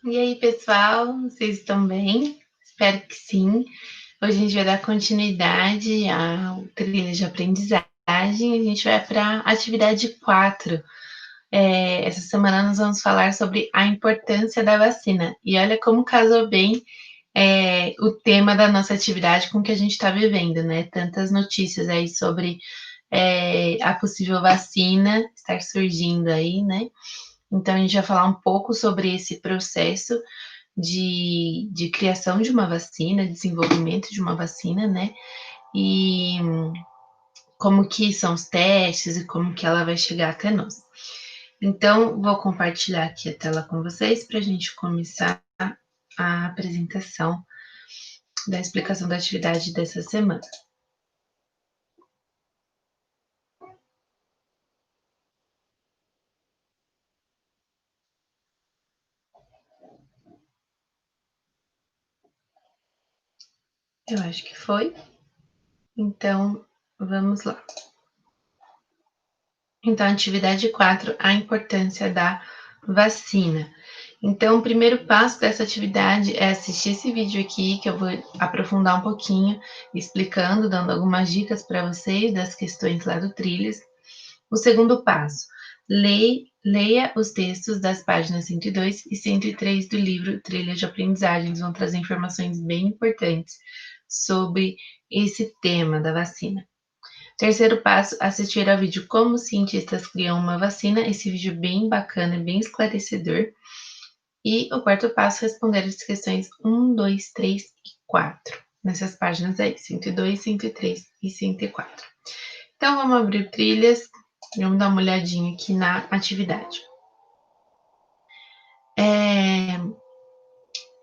E aí, pessoal, vocês estão bem? Espero que sim. Hoje a gente vai dar continuidade ao trilha de aprendizagem. A gente vai para a atividade 4. Essa semana nós vamos falar sobre a importância da vacina. E olha como casou bem o tema da nossa atividade com o que a gente está vivendo, né? Tantas notícias aí sobre a possível vacina estar surgindo aí, né? Então a gente vai falar um pouco sobre esse processo de criação de uma vacina, desenvolvimento de uma vacina, né? E como que são os testes e como que ela vai chegar até nós. Então, vou compartilhar aqui a tela com vocês para a gente começar a apresentação da explicação da atividade dessa semana. Eu acho que foi. Então, vamos lá. Então, atividade 4, a importância da vacina. Então, o primeiro passo dessa atividade é assistir esse vídeo aqui, que eu vou aprofundar um pouquinho, explicando, dando algumas dicas para vocês das questões lá do Trilhas. O segundo passo, leia os textos das páginas 102 e 103 do livro Trilha de Aprendizagens, vão trazer informações bem importantes sobre esse tema da vacina. Terceiro passo, assistir ao vídeo Como os cientistas criam uma vacina. Esse vídeo é bem bacana, bem esclarecedor. E o quarto passo, responder as questões 1, 2, 3 e 4. Nessas páginas aí, 102, 103 e 104. Então, vamos abrir trilhas e vamos dar uma olhadinha aqui na atividade.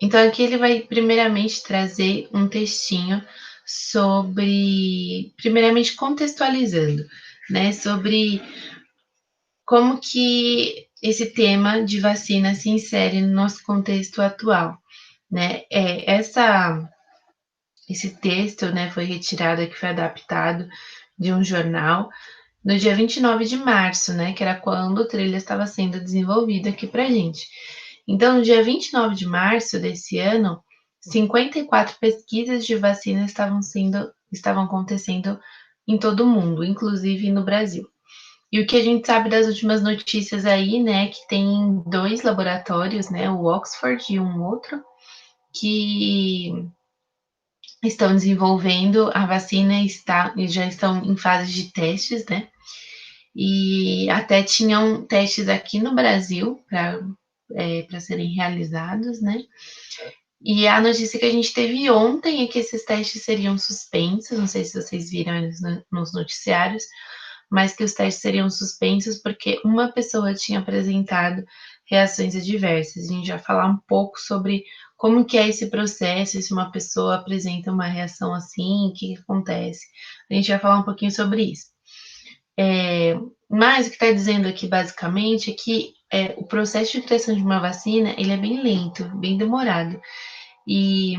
Então, aqui ele vai primeiramente trazer um textinho sobre, primeiramente contextualizando, né, sobre como que esse tema de vacina se insere no nosso contexto atual, né? Esse texto, né, foi retirado, que foi adaptado de um jornal no dia 29 de março, né, que era quando o Trilha estava sendo desenvolvido aqui para gente. Então, no dia 29 de março desse ano, 54 pesquisas de vacina estavam acontecendo em todo o mundo, inclusive no Brasil. E o que a gente sabe das últimas notícias aí, né, que tem dois laboratórios, né, o Oxford e um outro, que estão desenvolvendo a vacina e já estão em fase de testes, né? E até tinham testes aqui no Brasil para serem realizados, né? E a notícia que a gente teve ontem é que esses testes seriam suspensos, não sei se vocês viram nos noticiários, mas que os testes seriam suspensos porque uma pessoa tinha apresentado reações adversas. A gente vai falar um pouco sobre como que é esse processo, se uma pessoa apresenta uma reação assim, o que acontece. A gente vai falar um pouquinho sobre isso. Mas o que está dizendo aqui basicamente é que o processo de criação de uma vacina ele é bem lento, bem demorado. E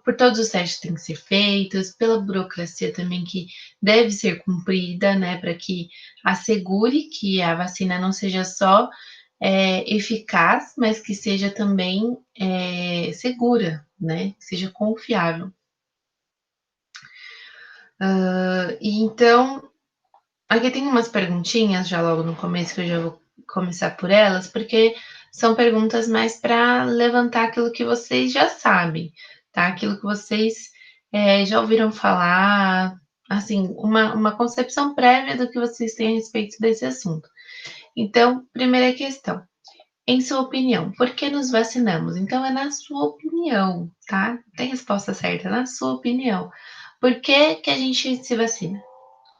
por todos os testes que têm que ser feitos, pela burocracia também que deve ser cumprida, né, para que assegure que a vacina não seja só eficaz, mas que seja também segura, né, que seja confiável. E então, aqui tem umas perguntinhas já logo no começo, que eu já vou começar por elas, porque são perguntas mais para levantar aquilo que vocês já sabem, tá? Aquilo que vocês já ouviram falar, assim, uma concepção prévia do que vocês têm a respeito desse assunto. Então, primeira questão. Em sua opinião, por que nos vacinamos? Então, é na sua opinião, tá? Não tem resposta certa, é na sua opinião. Por que, que a gente se vacina?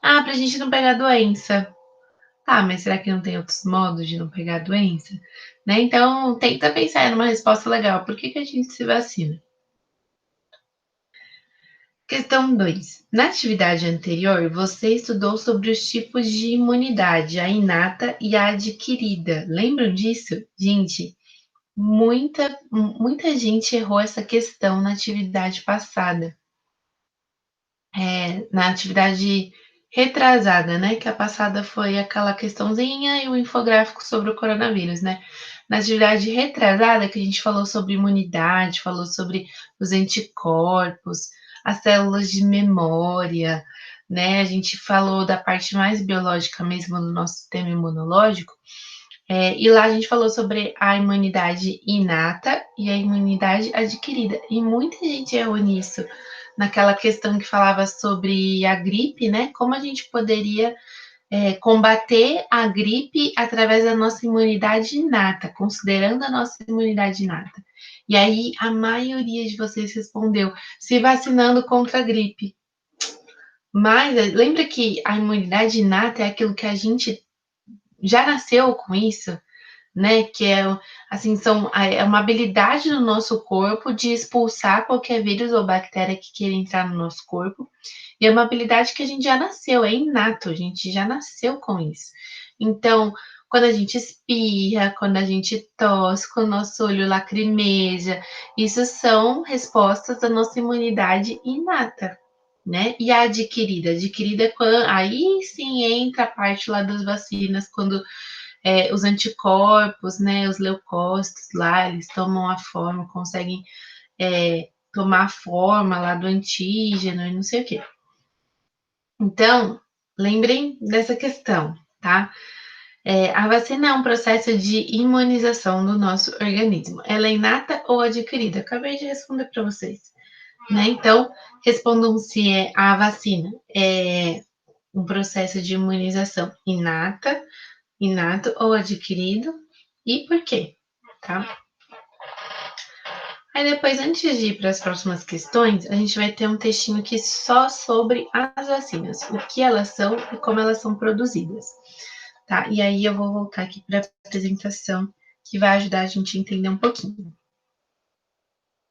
Ah, pra gente não pegar doença. Tá, mas será que não tem outros modos de não pegar a doença? Né? Então, tenta pensar numa resposta legal. Por que, que a gente se vacina? Questão 2. Na atividade anterior, você estudou sobre os tipos de imunidade, a inata e a adquirida. Lembram disso? Gente, muita gente errou essa questão na atividade passada. Na atividade retrasada, né, que a passada foi aquela questãozinha e o infográfico sobre o coronavírus, né. Na atividade retrasada que a gente falou sobre imunidade, falou sobre os anticorpos, as células de memória, né, a gente falou da parte mais biológica mesmo do nosso sistema imunológico, e lá a gente falou sobre a imunidade inata e a imunidade adquirida, e muita gente errou nisso, naquela questão que falava sobre a gripe, né, como a gente poderia, combater a gripe através da nossa imunidade inata, considerando a nossa imunidade inata. E aí a maioria de vocês respondeu: "Se vacinando contra a gripe". Mas lembra que a imunidade inata é aquilo que a gente já nasceu com isso? Né, que é assim, é uma habilidade do nosso corpo de expulsar qualquer vírus ou bactéria que queira entrar no nosso corpo, e é uma habilidade que a gente já nasceu, é inato, a gente já nasceu com isso. Então, quando a gente espirra, quando a gente tosse, quando o nosso olho lacrimeja, isso são respostas da nossa imunidade inata, né. E a adquirida? Adquirida é quan aí sim entra a parte lá das vacinas, quando os anticorpos, né, os leucócitos lá, eles tomam a forma, conseguem tomar a forma lá do antígeno e não sei o quê. Então, lembrem dessa questão, tá? A vacina é um processo de imunização do nosso organismo. Ela é inata ou adquirida? Acabei de responder para vocês, né? Então, respondam se a vacina é um processo de imunização inato ou adquirido e por quê, tá? Aí depois, antes de ir para as próximas questões, a gente vai ter um textinho aqui só sobre as vacinas, o que elas são e como elas são produzidas, tá? E aí eu vou voltar aqui para a apresentação, que vai ajudar a gente a entender um pouquinho.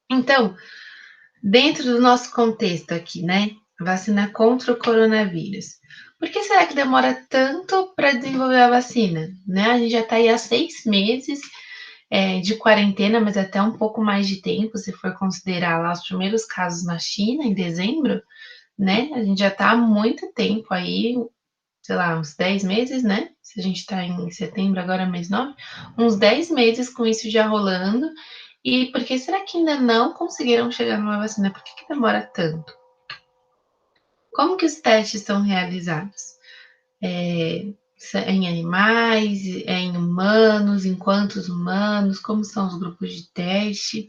Então, dentro do nosso contexto aqui, né? Vacina contra o coronavírus. Por que será que demora tanto para desenvolver a vacina? Né? A gente já está aí há 6 meses de quarentena, mas até um pouco mais de tempo, se for considerar lá os primeiros casos na China, em dezembro, né? A gente já está há muito tempo aí, sei lá, uns 10 meses, né? Se a gente está em setembro, agora mês 9, uns 10 meses com isso já rolando. E por que será que ainda não conseguiram chegar numa vacina? Por que demora tanto? Como que os testes são realizados? Em animais, em humanos, em quantos humanos, como são os grupos de teste?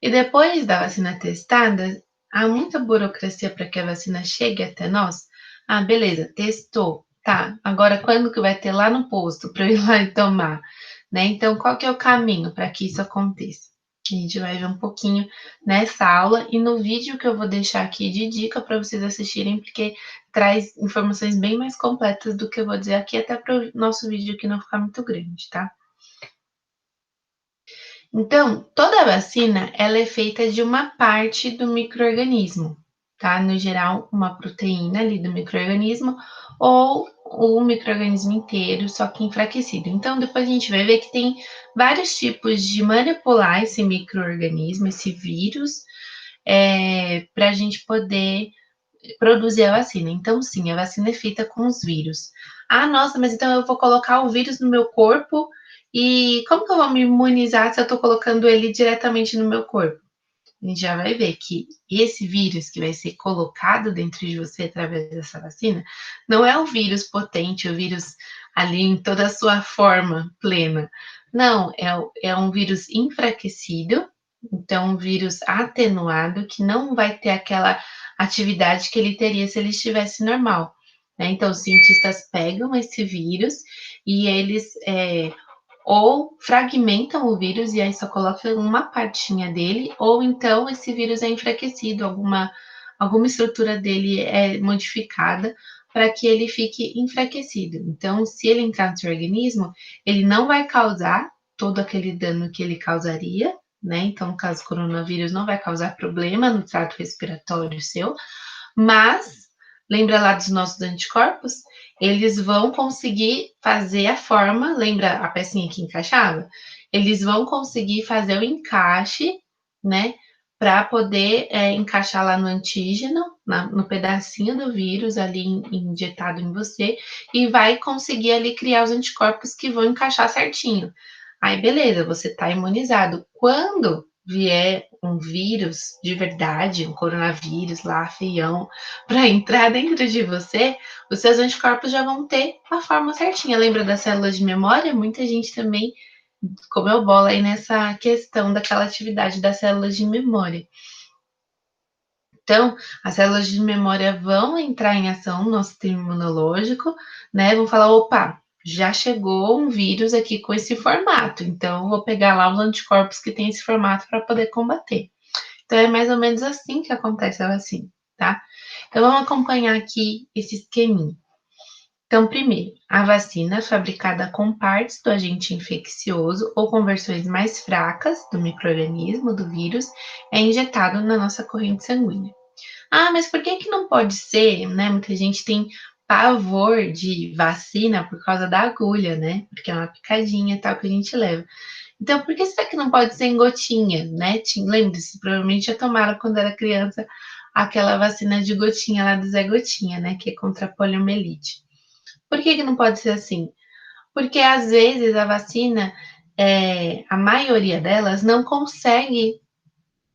E depois da vacina testada, há muita burocracia para que a vacina chegue até nós? Ah, beleza, testou, tá. Agora quando que vai ter lá no posto para eu ir lá e tomar, né? Então, qual que é o caminho para que isso aconteça? A gente vai ver um pouquinho nessa aula e no vídeo que eu vou deixar aqui de dica para vocês assistirem, porque traz informações bem mais completas do que eu vou dizer aqui, até para o nosso vídeo aqui não ficar muito grande, tá? Então, toda vacina, ela é feita de uma parte do micro-organismo, tá? No geral, uma proteína ali do micro-organismo ou o micro-organismo inteiro, só que enfraquecido. Então, depois a gente vai ver que tem vários tipos de manipular esse micro-organismo, esse vírus, para a gente poder produzir a vacina. Então, sim, a vacina é feita com os vírus. Ah, nossa, mas então eu vou colocar o vírus no meu corpo e como que eu vou me imunizar se eu estou colocando ele diretamente no meu corpo? A gente já vai ver que esse vírus que vai ser colocado dentro de você através dessa vacina não é o vírus potente, o vírus ali em toda a sua forma plena. Não, é um vírus enfraquecido, então um vírus atenuado que não vai ter aquela atividade que ele teria se ele estivesse normal, né. Então os cientistas pegam esse vírus e eles, ou fragmentam o vírus e aí só colocam uma partinha dele, ou então esse vírus é enfraquecido, alguma estrutura dele é modificada para que ele fique enfraquecido. Então, se ele entrar no seu organismo, ele não vai causar todo aquele dano que ele causaria, né? Então, no caso do coronavírus, não vai causar problema no trato respiratório seu, mas lembra lá dos nossos anticorpos? Eles vão conseguir fazer a forma, lembra a pecinha que encaixava? Eles vão conseguir fazer o encaixe, né, para poder encaixar lá no antígeno, no pedacinho do vírus ali injetado em você, e vai conseguir ali criar os anticorpos que vão encaixar certinho. Aí, beleza, você está imunizado. Quando vier um vírus de verdade, um coronavírus lá, feião, para entrar dentro de você, os seus anticorpos já vão ter a forma certinha. Lembra das células de memória? Muita gente também comeu bola aí nessa questão daquela atividade das células de memória. Então, as células de memória vão entrar em ação no nosso sistema imunológico, né? Vão falar, opa, já chegou um vírus aqui com esse formato, então vou pegar lá os anticorpos que tem esse formato para poder combater. Então, é mais ou menos assim que acontece a vacina, tá? Então, vamos acompanhar aqui esse esqueminha. Então, primeiro, a vacina fabricada com partes do agente infeccioso ou com versões mais fracas do micro-organismo, do vírus, é injetado na nossa corrente sanguínea. Ah, mas por que que não pode ser, né? Muita gente tem pavor de vacina por causa da agulha, né? Porque é uma picadinha e tal que a gente leva. Então, por que será que não pode ser em gotinha, né? Lembre-se, provavelmente já tomaram quando era criança aquela vacina de gotinha lá do Zé Gotinha, né? Que é contra a poliomielite. Por que que não pode ser assim? Porque às vezes a vacina, a maioria delas não consegue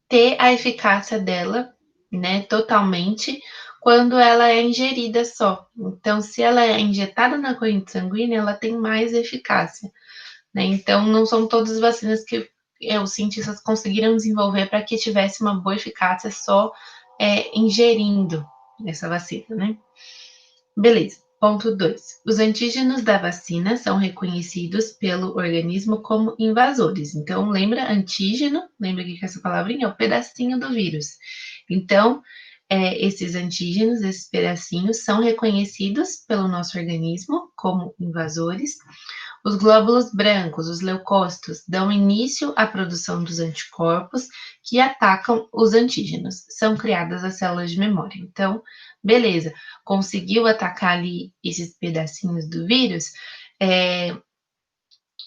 ter a eficácia dela, né, totalmente, quando ela é ingerida só. Então, se ela é injetada na corrente sanguínea, ela tem mais eficácia, né? Então, não são todas as vacinas que os cientistas conseguiram desenvolver para que tivesse uma boa eficácia só ingerindo essa vacina, né? Beleza. Ponto 2. Os antígenos da vacina são reconhecidos pelo organismo como invasores. Então, lembra antígeno? Lembra que essa palavrinha é o pedacinho do vírus. Então, esses antígenos, esses pedacinhos, são reconhecidos pelo nosso organismo como invasores. Os glóbulos brancos, os leucócitos, dão início à produção dos anticorpos que atacam os antígenos. São criadas as células de memória. Então, beleza, conseguiu atacar ali esses pedacinhos do vírus,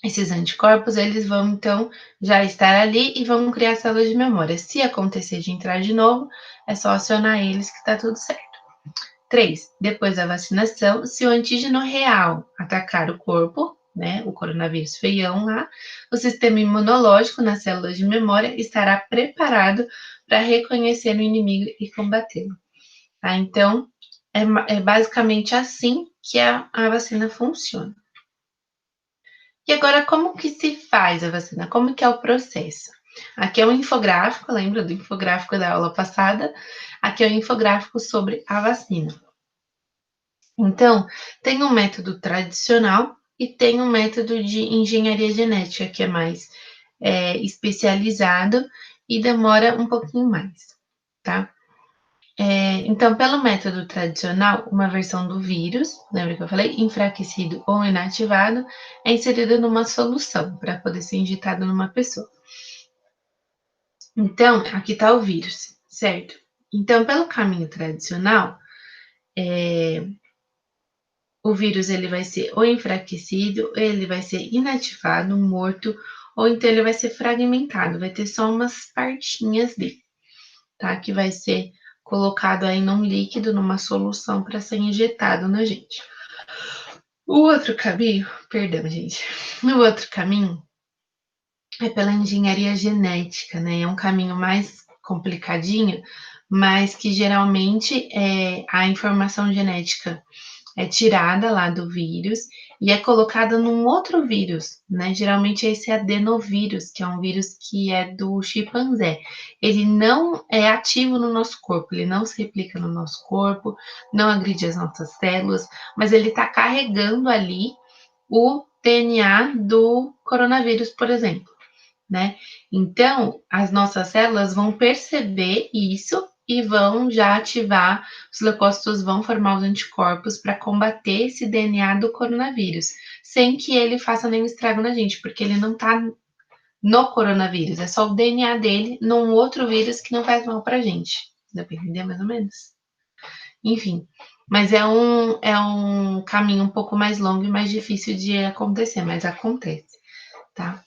esses anticorpos, eles vão então já estar ali e vão criar células de memória. Se acontecer de entrar de novo, é só acionar eles que está tudo certo. 3. Depois da vacinação, se o antígeno real atacar o corpo, né, o coronavírus feião lá, o sistema imunológico nas células de memória estará preparado para reconhecer o inimigo e combatê-lo. Tá? Então, é basicamente assim que a vacina funciona. E agora, como que se faz a vacina? Como que é o processo? Aqui é um infográfico, lembra do infográfico da aula passada? Aqui é um infográfico sobre a vacina. Então, tem um método tradicional e tem um método de engenharia genética, que é mais especializado e demora um pouquinho mais, tá? Então, pelo método tradicional, uma versão do vírus, lembra que eu falei, enfraquecido ou inativado, é inserida numa solução para poder ser injetado numa pessoa. Então, aqui está o vírus, certo? Então, pelo caminho tradicional, o vírus ele vai ser ou enfraquecido, ele vai ser inativado, morto, ou então ele vai ser fragmentado, vai ter só umas partinhas dele, tá? Que vai ser colocado aí num líquido, numa solução para ser injetado na gente. O outro caminho, perdão, gente, o outro caminho é pela engenharia genética, né? É um caminho mais complicadinho, mas que geralmente a informação genética é tirada lá do vírus e é colocada num outro vírus, né? Geralmente é esse adenovírus, que é um vírus que é do chimpanzé. Ele não é ativo no nosso corpo, ele não se replica no nosso corpo, não agride as nossas células, mas ele está carregando ali o DNA do coronavírus, por exemplo, né? Então, as nossas células vão perceber isso e vão já ativar, os leucócitos vão formar os anticorpos para combater esse DNA do coronavírus, sem que ele faça nenhum estrago na gente, porque ele não está no coronavírus, é só o DNA dele num outro vírus que não faz mal pra gente. Dá pra entender mais ou menos? Enfim, mas é um caminho um pouco mais longo e mais difícil de acontecer, mas acontece, tá?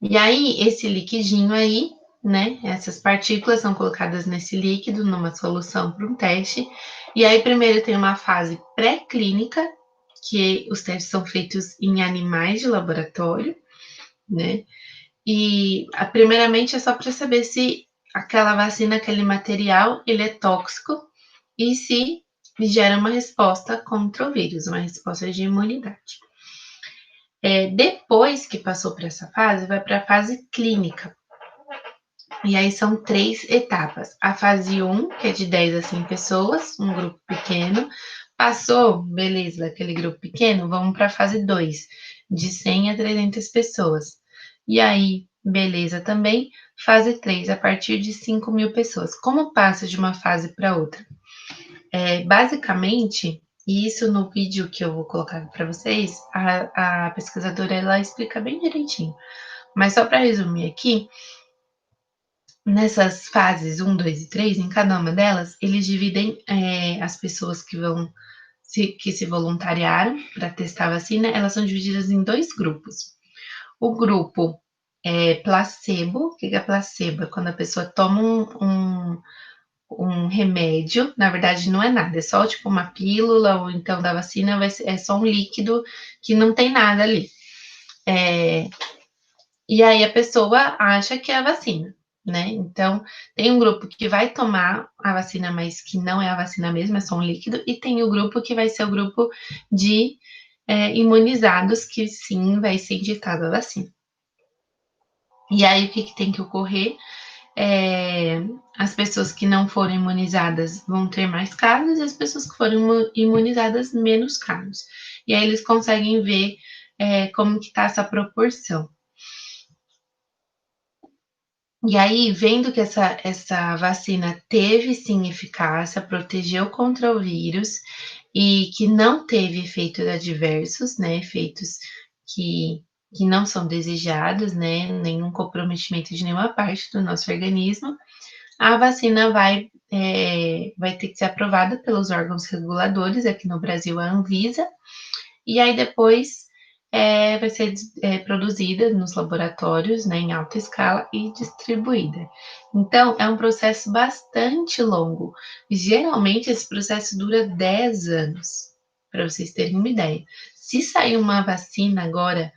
E aí, esse liquidinho aí, né? Essas partículas são colocadas nesse líquido, numa solução para um teste. E aí, primeiro tem uma fase pré-clínica, que os testes são feitos em animais de laboratório, né? E primeiramente é só para saber se aquela vacina, aquele material, ele é tóxico e se gera uma resposta contra o vírus, uma resposta de imunidade. Depois que passou por essa fase, vai para a fase clínica. E aí são 3 etapas. A fase 1, que é de 10 a 100 pessoas, um grupo pequeno. Passou, beleza, aquele grupo pequeno, vamos para a fase 2, de 100 a 300 pessoas. E aí, beleza também. Fase 3, a partir de 5.000 pessoas. Como passa de uma fase para outra? Basicamente, e isso no vídeo que eu vou colocar para vocês, a pesquisadora ela explica bem direitinho. Mas só para resumir aqui, nessas fases 1, 2 e 3, em cada uma delas, eles dividem as pessoas que se voluntariaram para testar a vacina, elas são divididas em 2 grupos. O grupo placebo, o que é placebo? É quando a pessoa toma um remédio, na verdade não é nada, é só tipo uma pílula, ou então da vacina é só um líquido que não tem nada ali. E aí a pessoa acha que é a vacina, né? Então, tem um grupo que vai tomar a vacina, mas que não é a vacina mesmo, é só um líquido, e tem o grupo que vai ser o grupo de imunizados, que sim, vai ser injetada a vacina. E aí, o que tem que ocorrer? As pessoas que não foram imunizadas vão ter mais casos e as pessoas que foram imunizadas menos casos. E aí eles conseguem ver como que está essa proporção. E aí, vendo que essa vacina teve sim eficácia, protegeu contra o vírus e que não teve efeitos adversos, né? Efeitos que, que não são desejados, né? Nenhum comprometimento de nenhuma parte do nosso organismo, a vacina vai ter que ser aprovada pelos órgãos reguladores, aqui no Brasil a Anvisa, e aí depois vai ser produzida nos laboratórios, né, em alta escala e distribuída. Então, é um processo bastante longo. Geralmente, esse processo dura 10 anos, para vocês terem uma ideia. Se sair uma vacina agora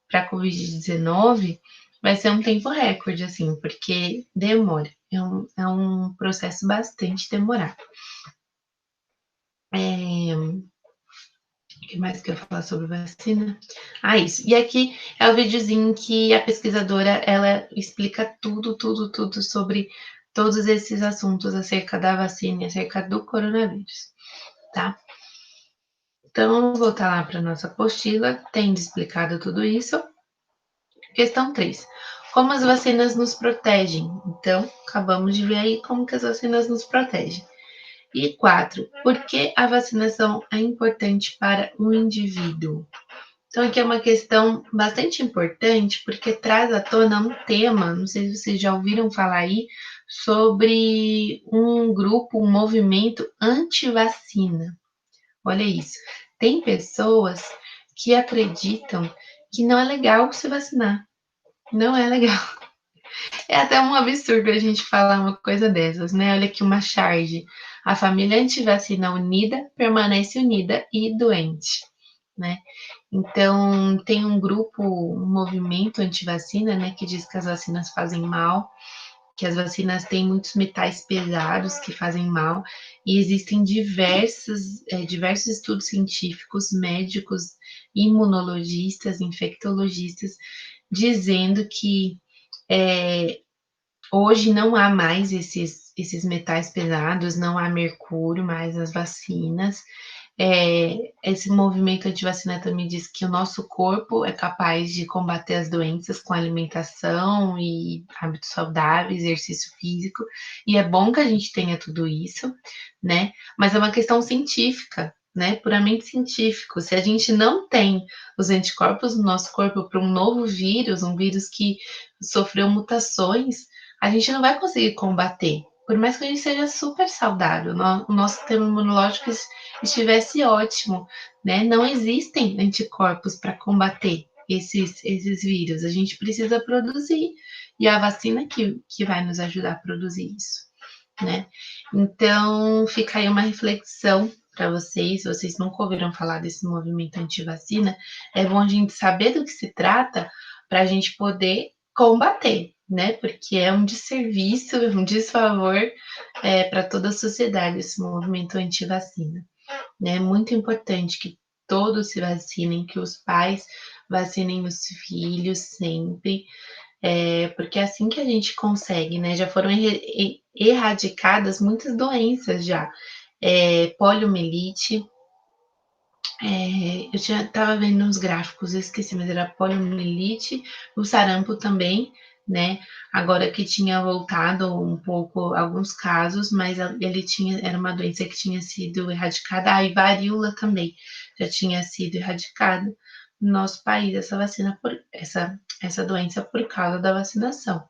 para a Covid-19, vai ser um tempo recorde, assim, porque demora. É um processo bastante demorado. O que mais que eu ia falar sobre vacina? Isso. E aqui é o videozinho que a pesquisadora, ela explica tudo sobre todos esses assuntos acerca da vacina e acerca do coronavírus, tá? Então, vamos voltar lá para nossa apostila, tendo explicado tudo isso. Questão 3. Como as vacinas nos protegem? Então, acabamos de ver aí como que as vacinas nos protegem. E 4. Por que a vacinação é importante para o indivíduo? Então, aqui é uma questão bastante importante, porque traz à tona um tema, não sei se vocês já ouviram falar aí, sobre um grupo, um movimento anti-vacina. Olha isso. Tem pessoas que acreditam que não é legal se vacinar. Não é legal. É até um absurdo a gente falar uma coisa dessas, né? Olha aqui uma charge. A família antivacina unida permanece unida e doente, né? Então, tem um grupo, um movimento antivacina, né, que diz que as vacinas fazem mal, que as vacinas têm muitos metais pesados que fazem mal, e existem diversos estudos científicos, médicos, imunologistas, infectologistas, dizendo que hoje não há mais esses metais pesados, não há mercúrio mais nas vacinas. Esse movimento antivacina também diz que o nosso corpo é capaz de combater as doenças com alimentação e hábitos saudáveis, exercício físico, e é bom que a gente tenha tudo isso, né? Mas é uma questão científica, né? Puramente científico. Se a gente não tem os anticorpos no nosso corpo para um novo vírus, um vírus que sofreu mutações, a gente não vai conseguir combater. Por mais que a gente seja super saudável, o nosso sistema imunológico estivesse ótimo, né? Não existem anticorpos para combater esses vírus. A gente precisa produzir e a vacina que vai nos ajudar a produzir isso, né? Então, fica aí uma reflexão para vocês. Se vocês nunca ouviram falar desse movimento anti-vacina, é bom a gente saber do que se trata para a gente poder combater, né? Porque é um desserviço, um desfavor para toda a sociedade esse movimento anti-vacina. Né? É muito importante que todos se vacinem, que os pais vacinem os filhos sempre, porque é assim que a gente consegue, né? Já foram erradicadas muitas doenças já. Poliomielite, eu já estava vendo uns gráficos, eu esqueci, mas era poliomielite, o sarampo também, né? Agora que tinha voltado um pouco alguns casos, mas era uma doença que tinha sido erradicada. E varíola também já tinha sido erradicada no nosso país, essa doença por causa da vacinação.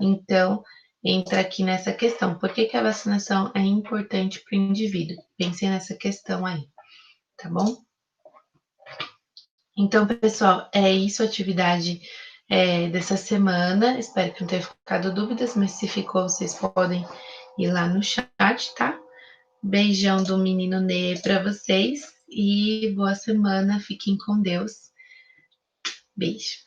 Então, entra aqui nessa questão. Por que a vacinação é importante para o indivíduo? Pensem nessa questão aí, tá bom? Então, pessoal, é isso a atividade dessa semana. Espero que não tenha ficado dúvidas, mas se ficou, vocês podem ir lá no chat, tá? Beijão do menino Ney para vocês e boa semana. Fiquem com Deus. Beijo.